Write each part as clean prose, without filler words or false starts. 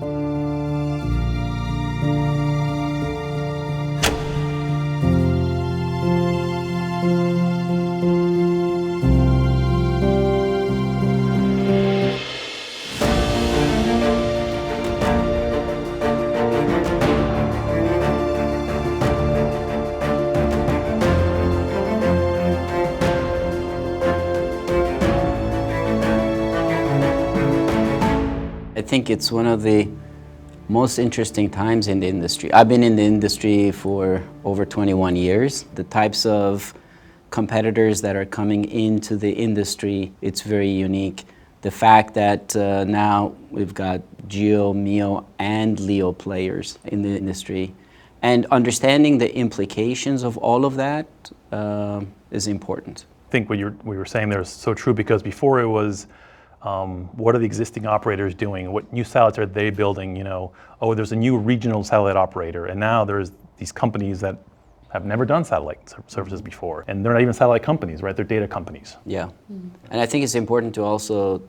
I think it's one of the most interesting times in the industry. I've been in the industry for over 21 years. The types of competitors that are coming into the industry, it's very unique. The fact that now we've got Geo, MEO, and LEO players in the industry, and understanding the implications of all of that is important. I think what you were saying there is so true, because before it was, what are the existing operators doing? What new satellites are they building? You know, oh, there's a new regional satellite operator, and now there's these companies that have never done satellite services before, and they're not even satellite companies, right? They're data companies. Yeah, and I think it's important to also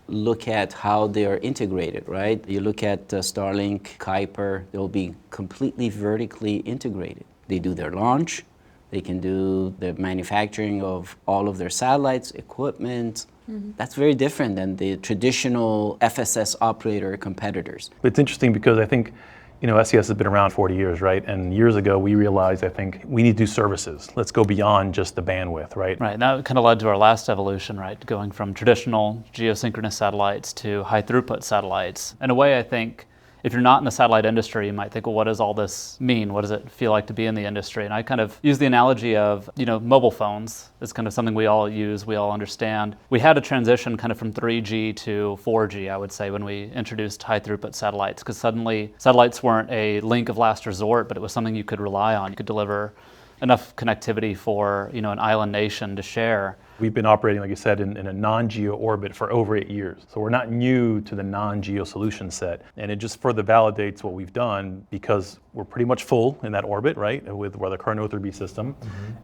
look at how they are integrated, right? You look at Starlink, Kuiper, they'll be completely vertically integrated. They do their launch, they can do the manufacturing of all of their satellites, equipment. That's very different than the traditional FSS operator competitors. It's interesting because I think, you know, SES has been around 40 years, right? And years ago, we realized, I think, we need to do services. Let's go beyond just the bandwidth, right? Right, and that kind of led to our last evolution, right? Going from traditional geosynchronous satellites to high throughput satellites. In a way, I think, if you're not in the satellite industry, you might think, well, what does all this mean? What does it feel like to be in the industry? And I kind of use the analogy of, you know, mobile phones is kind of something we all use, we all understand. We had a transition kind of from 3G to 4G, I would say, when we introduced high throughput satellites, because suddenly satellites weren't a link of last resort, but it was something you could rely on. You could deliver enough connectivity for, you know, an island nation to share. We've been operating, like you said, in a non-geo orbit for over 8 years. So we're not new to the non-geo solution set. And it just further validates what we've done, because we're pretty much full in that orbit, right, with our current O3B system.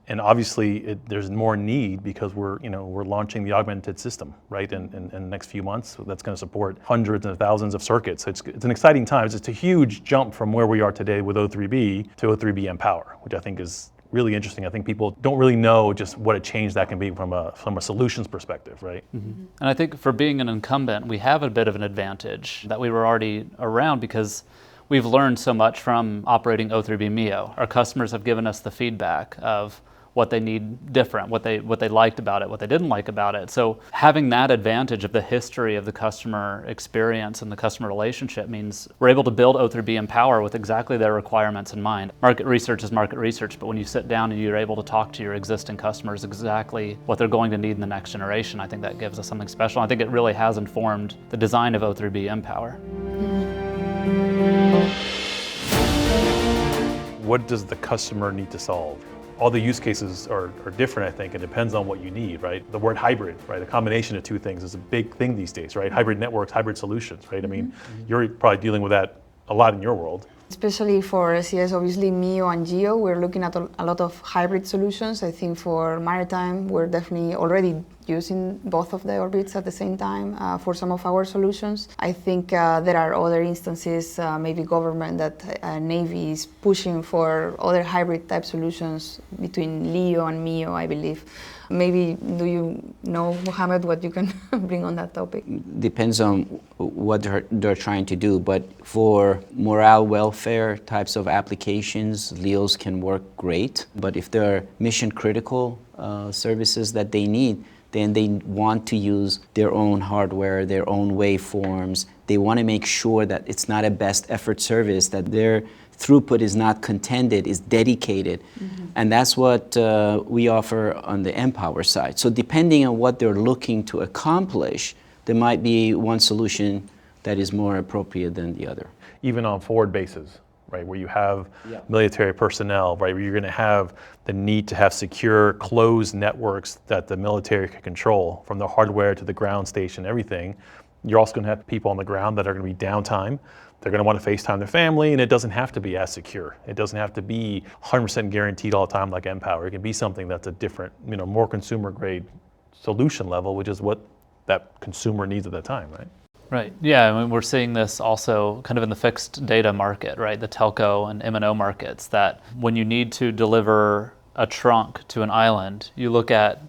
And obviously, there's more need because we're launching the augmented system, right, in the next few months. That's going to support hundreds and thousands of circuits. So it's an exciting time. It's a huge jump from where we are today with O3B to O3B mPOWER, which I think is really interesting. I think people don't really know just what a change that can be from a solutions perspective, right? And I think for being an incumbent, we have a bit of an advantage that we were already around, because we've learned so much from operating O3B MEO. Our customers have given us the feedback of what they need different, what they liked about it, what they didn't like about it. So having that advantage of the history of the customer experience and the customer relationship means we're able to build O3B mPOWER with exactly their requirements in mind. Market research is market research, but when you sit down and you're able to talk to your existing customers exactly what they're going to need in the next generation, I think that gives us something special. I think it really has informed the design of O3B mPOWER. What does the customer need to solve? All the use cases are different, I think. It depends on what you need, right? The word hybrid, right? A combination of two things is a big thing these days, right? Hybrid networks, hybrid solutions, right? I mean, you're probably dealing with that a lot in your world. Especially for SES, obviously MEO and GEO, we're looking at a lot of hybrid solutions. I think for maritime, we're definitely already using both of the orbits at the same time for some of our solutions. I think there are other instances, maybe government, that Navy is pushing for other hybrid type solutions between LEO and MEO, I believe. Maybe, do you know, Mohammed, what you can bring on that topic? Depends on what they're trying to do, but for morale welfare types of applications, LEOs can work great. But if there are mission critical services that they need, then they want to use their own hardware, their own waveforms. They want to make sure that it's not a best effort service, that their throughput is not contended, is dedicated. And that's what we offer on the mPOWER side. So depending on what they're looking to accomplish, there might be one solution that is more appropriate than the other. Even on forward bases, right, where you have military personnel, right, where you're going to have the need to have secure, closed networks that the military can control, from the hardware to the ground station, everything. You're also going to have people on the ground that are going to be downtime. They're going to want to FaceTime their family, and it doesn't have to be as secure. It doesn't have to be 100% guaranteed all the time like mPOWER. It can be something that's a different, more consumer grade solution level, which is what that consumer needs at that time, right? Right. Yeah, I mean, we're seeing this also kind of in the fixed data market, right? The telco and MNO markets, that when you need to deliver a trunk to an island, you look at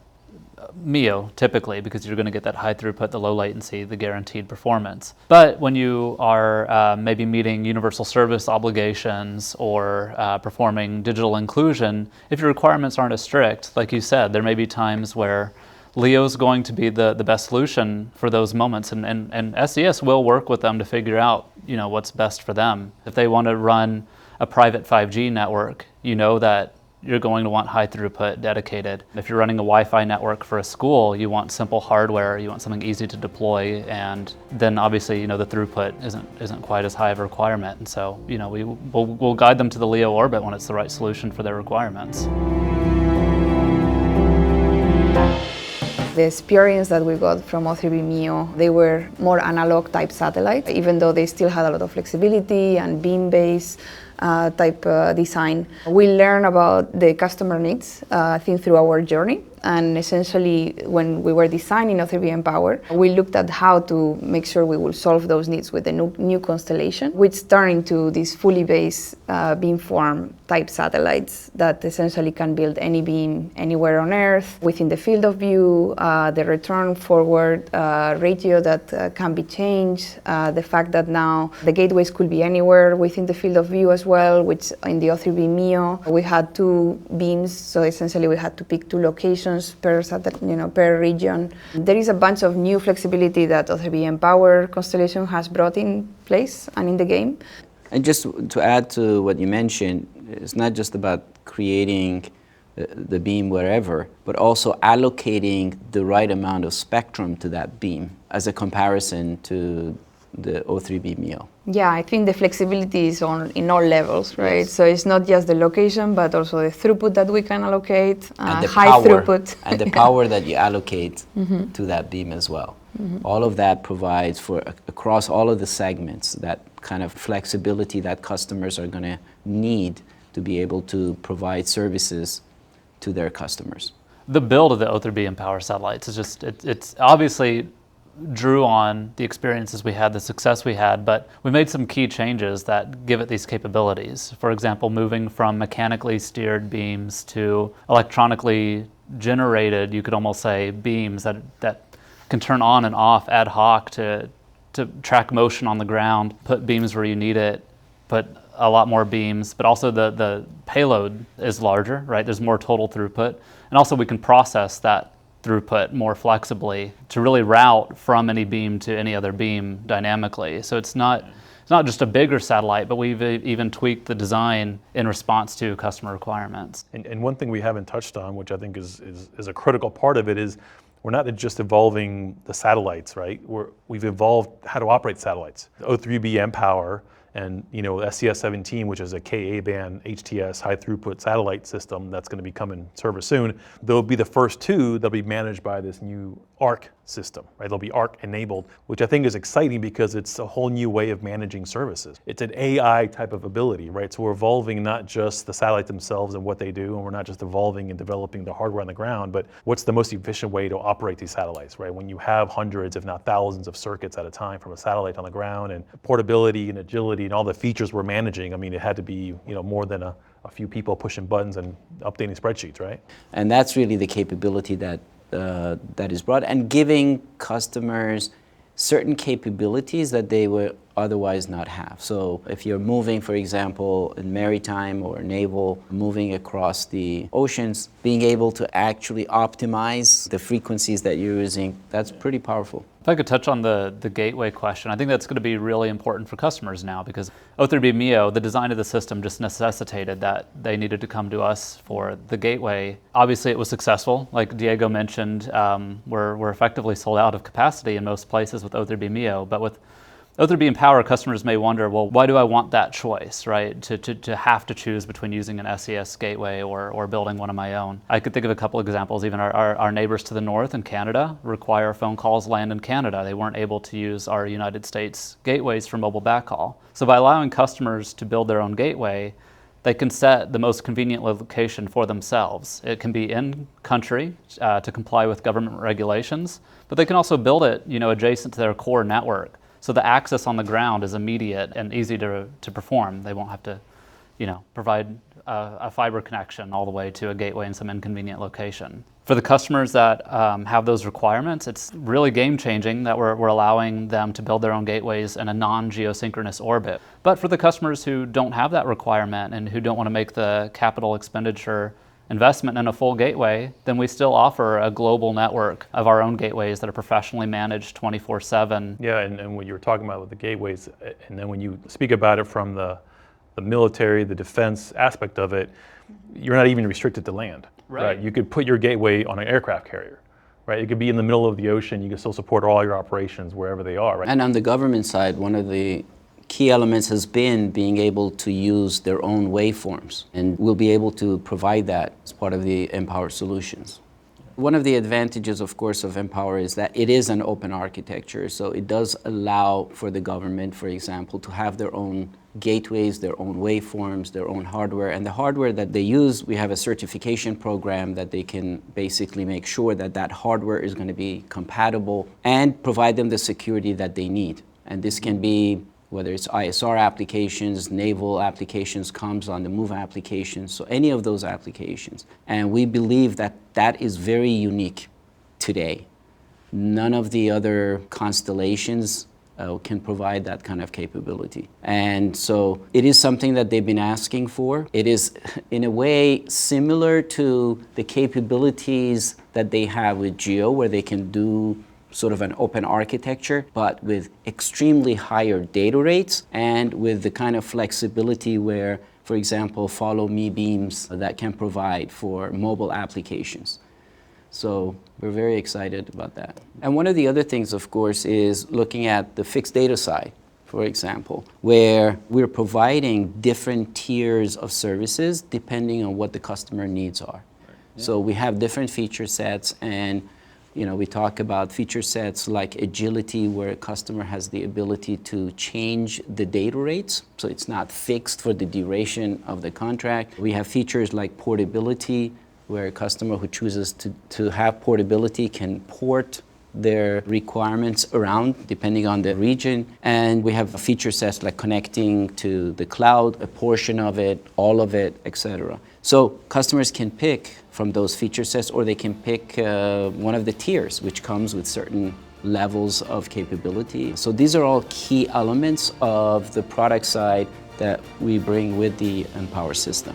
MEO typically, because you're going to get that high throughput, the low latency, the guaranteed performance. But when you are maybe meeting universal service obligations or performing digital inclusion, if your requirements aren't as strict, like you said, there may be times where LEO is going to be the best solution for those moments, and SES will work with them to figure out, you know, what's best for them. If they want to run a private 5G network, you know that you're going to want high throughput dedicated. If you're running a Wi-Fi network for a school, you want simple hardware, you want something easy to deploy, and then obviously, you know, the throughput isn't quite as high of a requirement. And so, you know, we'll guide them to the LEO orbit when it's the right solution for their requirements. The experience that we got from O3B MEO, they were more analog type satellites, even though they still had a lot of flexibility and beam-based type design. We learned about the customer needs, I think, through our journey. And essentially, when we were designing O3B mPOWER, we looked at how to make sure we will solve those needs with the new constellation, which turned into these fully based beamform type satellites that essentially can build any beam anywhere on Earth within the field of view, the return forward ratio that can be changed, the fact that now the gateways could be anywhere within the field of view as well, which in the O3B MEO, we had 2 beams, so essentially we had to pick 2 locations per region. There is a bunch of new flexibility that O3B mPOWER constellation has brought in place and in the game. And just to add to what you mentioned, it's not just about creating the beam wherever, but also allocating the right amount of spectrum to that beam as a comparison to the O3B MEO. Yeah, I think the flexibility is in all levels, right? Yes. So it's not just the location, but also the throughput that we can allocate, And the high power, throughput. and the power that you allocate to that beam as well. All of that provides for, across all of the segments, that kind of flexibility that customers are going to need to be able to provide services to their customers. The build of the O3B mPOWER satellites is just, it's obviously drew on the experiences we had, the success we had, but we made some key changes that give it these capabilities. For example, moving from mechanically steered beams to electronically generated, you could almost say, beams that can turn on and off ad hoc to track motion on the ground, put beams where you need it, put a lot more beams, but also the payload is larger, right? There's more total throughput. And also we can process that throughput more flexibly to really route from any beam to any other beam dynamically. So it's not just a bigger satellite, but we've even tweaked the design in response to customer requirements. And one thing we haven't touched on, which I think is a critical part of it, is we're not just evolving the satellites, right? We've evolved how to operate satellites. The O3B mPOWER and SES-17, which is a Ka-band HTS high throughput satellite system that's going to be coming service soon, they'll be the first 2 that'll be managed by this new ARC system, right? They'll be ARC enabled, which I think is exciting because it's a whole new way of managing services. It's an AI type of ability, right? So we're evolving not just the satellites themselves and what they do, and we're not just evolving and developing the hardware on the ground, but what's the most efficient way to operate these satellites, right? When you have hundreds, if not thousands of circuits at a time from a satellite on the ground, and portability and agility and all the features we're managing, I mean, it had to be more than a few people pushing buttons and updating spreadsheets, right? And that's really the capability that is brought, and giving customers certain capabilities that they would otherwise not have. So if you're moving, for example, in maritime or naval, moving across the oceans, being able to actually optimize the frequencies that you're using, that's pretty powerful. If I could touch on the gateway question, I think that's going to be really important for customers now, because O3B MEO, the design of the system just necessitated that they needed to come to us for the gateway. Obviously it was successful. Like Diego mentioned, we're effectively sold out of capacity in most places with O3B MEO, but with O3B mPOWER, customers may wonder, well, why do I want that choice, right? To have to choose between using an SES gateway or building one of my own. I could think of a couple of examples. Even our neighbors to the north in Canada require phone calls land in Canada. They weren't able to use our United States gateways for mobile backhaul. So by allowing customers to build their own gateway, they can set the most convenient location for themselves. It can be in country to comply with government regulations, but they can also build it, adjacent to their core network. So the access on the ground is immediate and easy to perform. They won't have to, provide a fiber connection all the way to a gateway in some inconvenient location. For the customers that have those requirements, it's really game-changing that we're allowing them to build their own gateways in a non-geosynchronous orbit. But for the customers who don't have that requirement and who don't want to make the capital expenditure investment in a full gateway, then we still offer a global network of our own gateways that are professionally managed 24/7. Yeah, and what you were talking about with the gateways, and then when you speak about it from the military, the defense aspect of it, you're not even restricted to land. Right. You could put your gateway on an aircraft carrier, right? It could be in the middle of the ocean. You can still support all your operations wherever they are, right? And on the government side, one of the key elements has been being able to use their own waveforms, and we'll be able to provide that as part of the Empower solutions. One of the advantages, of course, of Empower is that it is an open architecture, so it does allow for the government, for example, to have their own gateways, their own waveforms, their own hardware. And the hardware that they use, we have a certification program that they can basically make sure that that hardware is going to be compatible and provide them the security that they need. And this can be whether it's ISR applications, naval applications, comms on the move applications, so any of those applications. And we believe that that is very unique today. None of the other constellations can provide that kind of capability. And so it is something that they've been asking for. It is, in a way, similar to the capabilities that they have with GEO, where they can do sort of an open architecture, but with extremely higher data rates and with the kind of flexibility where, for example, follow me beams that can provide for mobile applications. So we're very excited about that. And one of the other things, of course, is looking at the fixed data side, for example, where we're providing different tiers of services depending on what the customer needs are. Yeah. So we have different feature sets, and we talk about feature sets like agility, where a customer has the ability to change the data rates, so it's not fixed for the duration of the contract. We have features like portability, where a customer who chooses to have portability can port their requirements around depending on the region. And we have feature sets like connecting to the cloud, a portion of it, all of it, etc. So customers can pick from those feature sets, or they can pick one of the tiers, which comes with certain levels of capability. So these are all key elements of the product side that we bring with the Empower system.